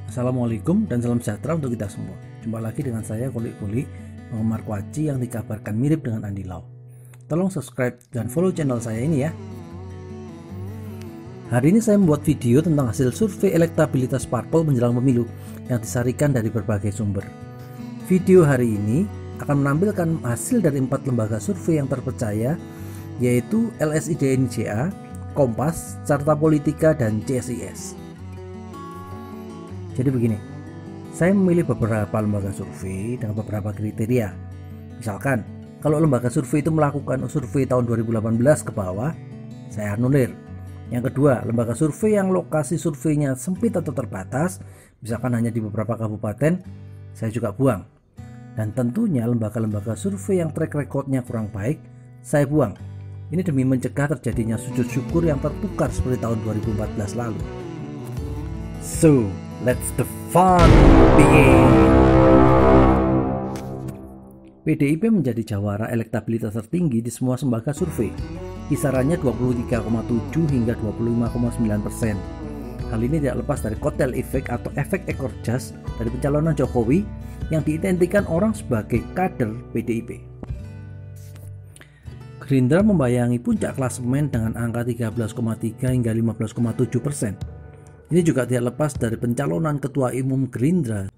Assalamualaikum dan salam sejahtera untuk kita semua. Jumpa lagi dengan saya Kulik-Kulik, penggemar kuaci yang dikabarkan mirip dengan Andy Lau. Tolong subscribe dan follow channel saya ini ya. Hari ini saya membuat video tentang hasil survei elektabilitas parpol menjelang pemilu yang disarikan dari berbagai sumber. Video hari ini akan menampilkan hasil dari 4 lembaga survei yang terpercaya, yaitu LSIDNJA, Kompas, Carta Politika, dan CSIS. Jadi begini, saya memilih beberapa lembaga survei dengan beberapa kriteria. Misalkan, kalau lembaga survei itu melakukan survei tahun 2018 ke bawah, saya anulir. Yang kedua, lembaga survei yang lokasi surveinya sempit atau terbatas, misalkan hanya di beberapa kabupaten, saya juga buang. Dan tentunya lembaga-lembaga survei yang track recordnya kurang baik, saya buang. Ini demi mencegah terjadinya sujud syukur yang tertukar seperti tahun 2014 lalu. So, let's the fun begin. PDIP menjadi jawara elektabilitas tertinggi di semua lembaga survei. Kisarannya 23,7 hingga 25,9%. Hal ini tidak lepas dari kotel efek atau efek ekor jas dari pencalonan Jokowi yang diidentikan orang sebagai kader PDIP. Gerindra membayangi puncak klasemen dengan angka 13,3 hingga 15,7%. Ini juga tidak lepas dari pencalonan Ketua Umum Gerindra.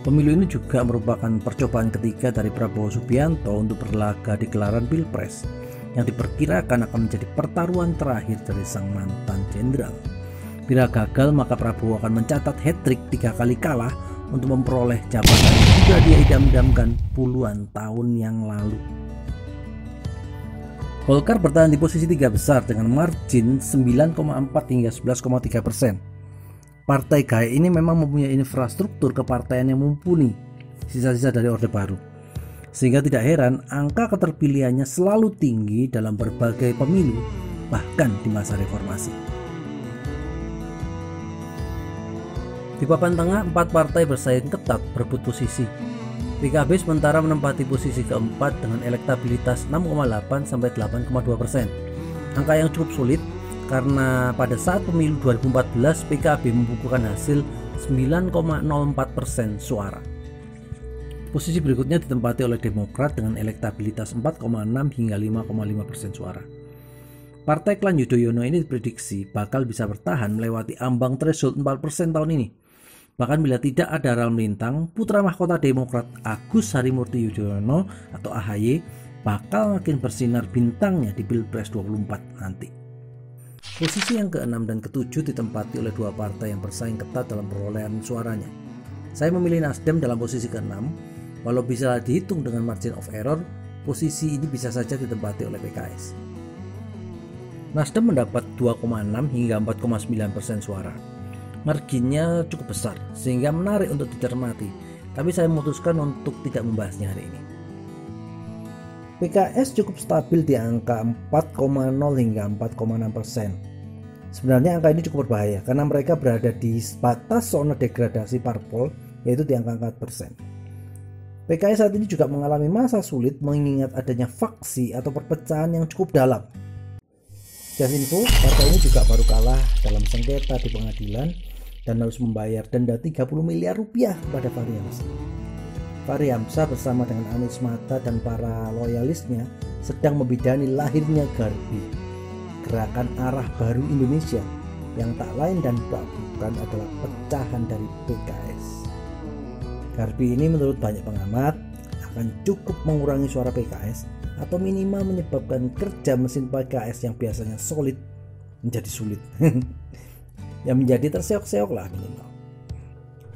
Pemilu ini juga merupakan percobaan ketiga dari Prabowo Subianto untuk berlaga di gelaran Pilpres yang diperkirakan akan menjadi pertaruhan terakhir dari sang mantan jenderal. Bila gagal, maka Prabowo akan mencatat hat-trick 3 kali kalah untuk memperoleh jabatan yang sudah dia idam-idamkan puluhan tahun yang lalu. Golkar bertahan di posisi 3 besar dengan margin 9,4 hingga 11,3%. Partai GAE ini memang mempunyai infrastruktur kepartaian yang mumpuni, sisa-sisa dari Orde Baru. Sehingga tidak heran angka keterpilihannya selalu tinggi dalam berbagai pemilu, bahkan di masa reformasi. Di papan tengah, 4 partai bersaing ketat berebut posisi. PKB sementara menempati posisi keempat dengan elektabilitas 6,8 sampai 8,2%. Angka yang cukup sulit karena pada saat pemilu 2014 PKB membukukan hasil 9,04% suara. Posisi berikutnya ditempati oleh Demokrat dengan elektabilitas 4,6 hingga 5,5% suara. Partai Klan Yudhoyono ini diprediksi bakal bisa bertahan melewati ambang threshold 4% tahun ini. Bahkan bila tidak ada rel melintang, putra mahkota Demokrat Agus Harimurti Yudhoyono atau AHY bakal makin bersinar bintangnya di Pilpres 24 nanti. Posisi yang ke-6 dan ke-7 ditempati oleh 2 partai yang bersaing ketat dalam perolehan suaranya. Saya memilih Nasdem dalam posisi ke-6, walau bisa dihitung dengan margin of error, posisi ini bisa saja ditempati oleh PKS. Nasdem mendapat 2,6 hingga 4,9% suara. Marginnya cukup besar sehingga menarik untuk dicermati, tapi saya memutuskan untuk tidak membahasnya hari ini. PKS cukup stabil di angka 4,0 hingga 4,6%. Sebenarnya angka ini cukup berbahaya karena mereka berada di batas zona degradasi parpol, yaitu di angka 4%. PKS saat ini juga mengalami masa sulit mengingat adanya faksi atau perpecahan yang cukup dalam. Just info, partai ini juga baru kalah dalam sengketa di pengadilan dan harus membayar denda 30 miliar rupiah kepada Fahri Hamzah. Fahri Hamzah bersama dengan Anies Mata dan para loyalisnya sedang membidani lahirnya Garbi, gerakan arah baru Indonesia yang tak lain dan bukan adalah pecahan dari PKS. Garbi ini menurut banyak pengamat akan cukup mengurangi suara PKS atau minimal menyebabkan kerja mesin PKS yang biasanya solid menjadi sulit. Yang menjadi terseok-seok lah minimal.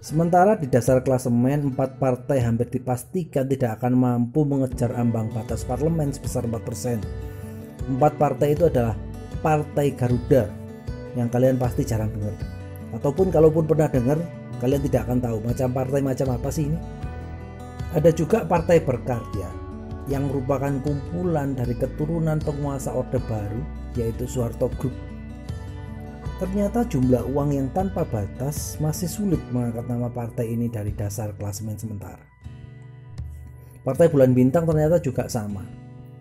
Sementara di dasar klasemen 4 partai hampir dipastikan tidak akan mampu mengejar ambang batas parlemen sebesar 4%. 4 partai itu adalah Partai Garuda yang kalian pasti jarang dengar. Ataupun kalaupun pernah dengar, kalian tidak akan tahu macam partai macam apa sih ini. Ada juga Partai Berkarya yang merupakan kumpulan dari keturunan penguasa Orde Baru, yaitu Soeharto Group. Ternyata jumlah uang yang tanpa batas masih sulit mengangkat nama partai ini dari dasar klasemen sementara. Partai Bulan Bintang ternyata juga sama,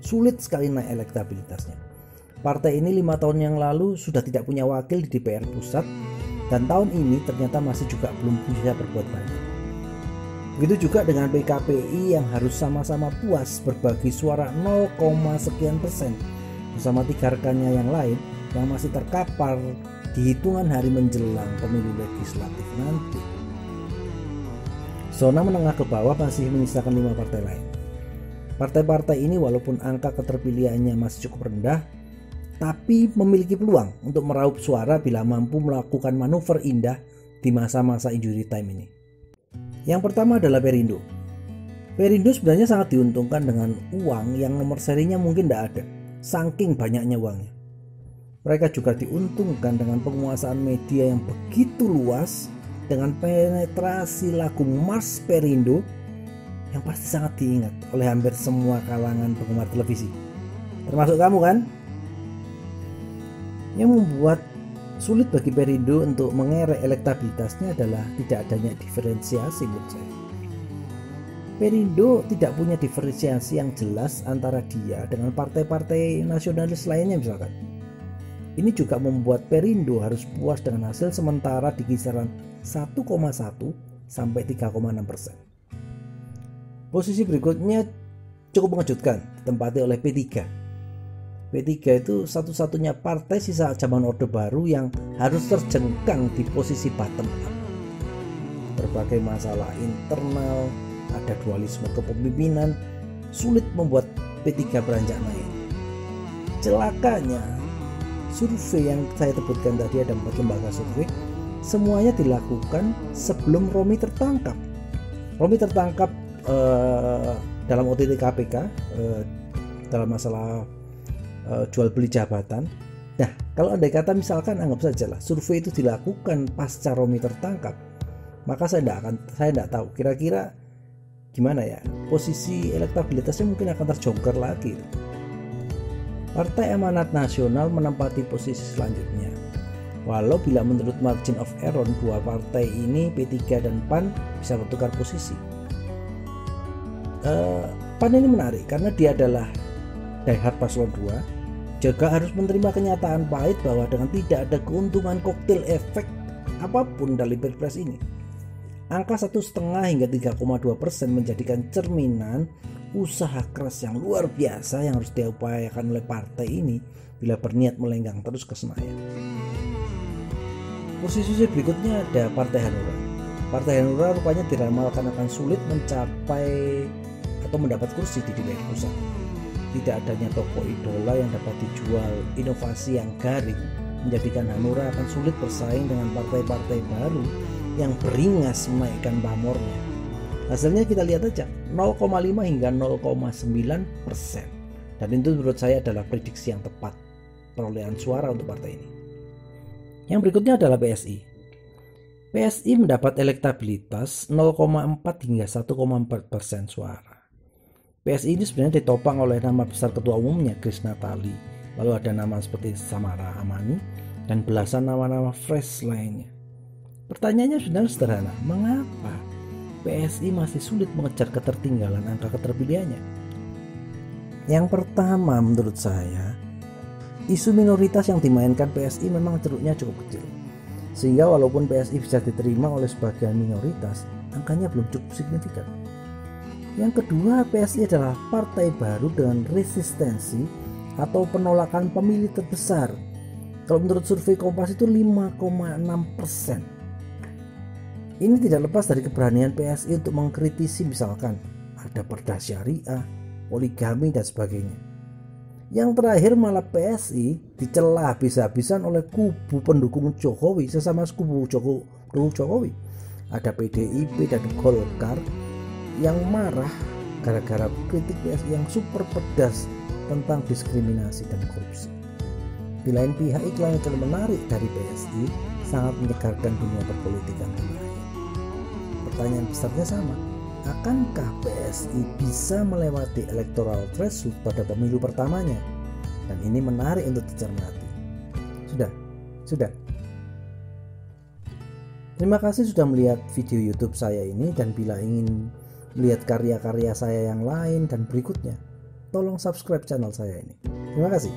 sulit sekali naik elektabilitasnya. Partai ini 5 tahun yang lalu sudah tidak punya wakil di DPR pusat Dan tahun ini ternyata masih juga belum bisa berbuat banyak. Begitu juga dengan PKPI yang harus sama-sama puas berbagi suara 0, sekian persen bersama 3 rekannya yang lain yang masih terkapar di hitungan hari menjelang pemilu legislatif nanti. Zona menengah ke bawah masih menyisakan 5 partai lain. Partai-partai ini walaupun angka keterpilihannya masih cukup rendah, tapi memiliki peluang untuk meraup suara bila mampu melakukan manuver indah di masa-masa injury time ini. Yang pertama adalah Perindo. Perindo sebenarnya sangat diuntungkan dengan uang yang nomor serinya mungkin tidak ada, saking banyaknya uangnya. Mereka juga diuntungkan dengan penguasaan media yang begitu luas, dengan penetrasi lagu Mars Perindo yang pasti sangat diingat oleh hampir semua kalangan penggemar televisi, termasuk kamu kan? Yang membuat sulit bagi Perindo untuk mengerek elektabilitasnya adalah tidak adanya diferensiasi menurut saya. Perindo tidak punya diferensiasi yang jelas antara dia dengan partai-partai nasionalis lainnya misalkan. Ini juga membuat Perindo harus puas dengan hasil sementara di kisaran 1,1 sampai 3,6%. Posisi berikutnya cukup mengejutkan, ditempati oleh P3. P3 itu satu-satunya partai sisa zaman Orde Baru yang harus terjengkang di posisi bottom up. Berbagai masalah internal, ada dualisme kepemimpinan, sulit membuat P3 beranjak naik. Celakanya, survei yang saya sebutkan tadi, ada 4 lembaga survei, semuanya dilakukan sebelum Romi tertangkap. Romi tertangkap dalam OTT KPK dalam masalah jual beli jabatan. Nah, kalau andai kata misalkan anggap saja lah survei itu dilakukan pasca Romi tertangkap, maka saya tidak tahu kira-kira gimana ya posisi elektabilitasnya, mungkin akan terjongkar lagi. Partai Amanat Nasional menempati posisi selanjutnya. Walau bila menurut margin of error dua partai ini P3 dan PAN bisa bertukar posisi. PAN ini menarik karena dia adalah diehard paslon 2, juga harus menerima kenyataan pahit bahwa dengan tidak ada keuntungan koktail efek apapun dari Pilpres ini, angka 1,5 hingga 3,2% menjadikan cerminan usaha keras yang luar biasa yang harus diupayakan oleh partai ini bila berniat melenggang terus ke Senayan. Posisi berikutnya ada Partai Hanura. Partai Hanura rupanya diramalkan akan sulit mencapai atau mendapat kursi di DPR pusat. Tidak adanya tokoh idola yang dapat dijual inovasi yang garing menjadikan Hanura akan sulit bersaing dengan partai-partai baru yang beringas menaikkan pamornya. Hasilnya kita lihat aja, 0,5 hingga 0,9%. Dan itu menurut saya adalah prediksi yang tepat perolehan suara untuk partai ini. Yang berikutnya adalah PSI. PSI mendapat elektabilitas 0,4 hingga 1,4% suara. PSI ini sebenarnya ditopang oleh nama besar ketua umumnya Grace Natali, lalu ada nama seperti Samara Amani dan belasan nama-nama fresh lainnya. Pertanyaannya sebenarnya sederhana, mengapa PSI masih sulit mengejar ketertinggalan angka keterpilihannya? Yang pertama menurut saya, isu minoritas yang dimainkan PSI memang ceruknya cukup kecil, sehingga walaupun PSI bisa diterima oleh sebagian minoritas, angkanya belum cukup signifikan. Yang kedua, PSI adalah partai baru dengan resistensi atau penolakan pemilih terbesar. Kalau menurut survei Kompas itu 5,6%. Ini tidak lepas dari keberanian PSI untuk mengkritisi misalkan ada perda syariah, poligami dan sebagainya. Yang terakhir malah PSI dicela habis-habisan oleh kubu pendukung Jokowi, sesama kubu Jokowi. Ada PDIP dan Golkar yang marah gara-gara kritik PSI yang super pedas tentang diskriminasi dan korupsi. Di lain pihak, iklan-iklan menarik dari PSI sangat menyegarkan dunia perpolitikan tanah air. Pertanyaan besarnya sama, akankah PSI bisa melewati electoral threshold pada pemilu pertamanya? Dan ini menarik untuk dicermati. Sudah. Terima kasih sudah melihat video YouTube saya ini, dan bila ingin melihat karya-karya saya yang lain dan berikutnya, tolong subscribe channel saya ini. Terima kasih.